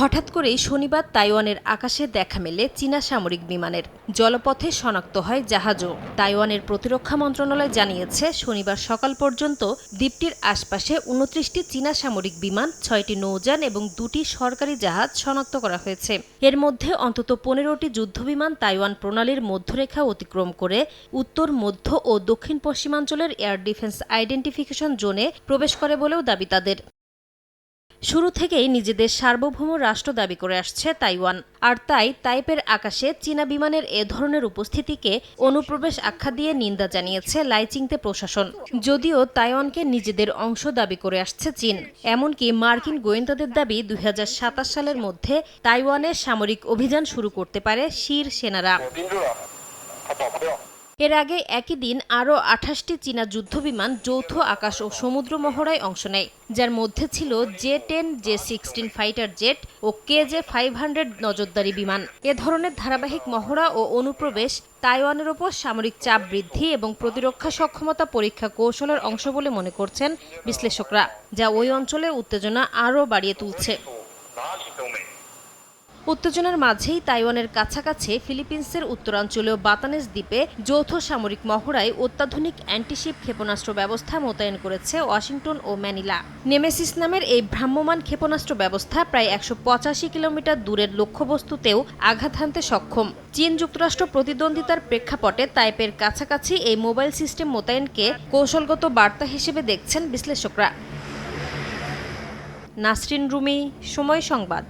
হঠাৎ করেই শনিবার তাইওয়ানের আকাশে দেখা মেলে চীনা সামরিক বিমানের। জলপথে শনাক্ত হয় জাহাজও। তাইওয়ানের প্রতিরক্ষা মন্ত্রণালয় জানিয়েছে, শনিবার সকাল পর্যন্ত দ্বীপটির আশপাশে ২৯টি চীনা সামরিক বিমান, ৬টি নৌযান এবং ২টি সরকারি জাহাজ শনাক্ত করা হয়েছে। এর মধ্যে অন্তত ১৫টি যুদ্ধবিমান তাইওয়ান প্রণালীর মধ্যরেখা অতিক্রম করে উত্তর, মধ্য ও দক্ষিণ পশ্চিমাঞ্চলের এয়ার ডিফেন্স আইডেন্টিফিকেশন জোনে প্রবেশ করে বলেও দাবি তাদের। শুরু থেকেই নিজেদের সার্বভৌম রাষ্ট্র দাবি করে আসছে তাইওয়ান, আর তাই তাইপের আকাশে চীনা বিমানের এ ধরনের উপস্থিতিকে অনুপ্রবেশ আখ্যা দিয়ে নিন্দা জানিয়েছে লাইচিংতে প্রশাসন। যদিও তাইওয়ানকে নিজেদের অংশ দাবি করে আসছে চীন। এমনকি মার্কিন গোয়েন্দাদের দাবি, ২০২৭ সালের মধ্যে তাইওয়ানে সামরিক অভিযান শুরু করতে পারে শির সেনারা। এর আগে একই দিন আরও ২৮টি চীনা যুদ্ধবিমান যৌথ আকাশ ও সমুদ্র মহড়ায় অংশ নেয়, যার মধ্যে ছিল জে-10, জে-16 ফাইটার জেট ও কেজে-500 নজরদারি বিমান। এ ধরনের ধারাবাহিক মহড়া ও অনুপ্রবেশ তাইওয়ানের ওপর সামরিক চাপ বৃদ্ধি এবং প্রতিরক্ষা সক্ষমতা পরীক্ষা কৌশলের অংশ বলে মনে করছেন বিশ্লেষকরা, যা ওই অঞ্চলে উত্তেজনা আরও বাড়িয়ে তুলছে। উত্তেজনার মাঝেই তাইওয়ানের কাছাকাছি ফিলিপিন্সের উত্তরাঞ্চলীয় বাতানেস দ্বীপে যৌথ সামরিক মহড়ায় অত্যাধুনিক অ্যান্টিশিপ ক্ষেপণাস্ত্র ব্যবস্থা মোতায়েন করেছে ওয়াশিংটন ও ম্যানিলা। নেমেসিস নামের এই ভ্রাম্যমাণ ক্ষেপণাস্ত্র ব্যবস্থা প্রায় ১৮৫ কিলোমিটার দূরের লক্ষ্যবস্তুতেও আঘাত হানতে সক্ষম। চীন যুক্তরাষ্ট্র প্রতিদ্বন্দ্বিতার প্রেক্ষাপটে তাইপের কাছাকাছি এই মোবাইল সিস্টেম মোতায়েনকে কৌশলগত বার্তা হিসেবে দেখছেন বিশ্লেষকরা। নাসরিন রুমি, সময় সংবাদ।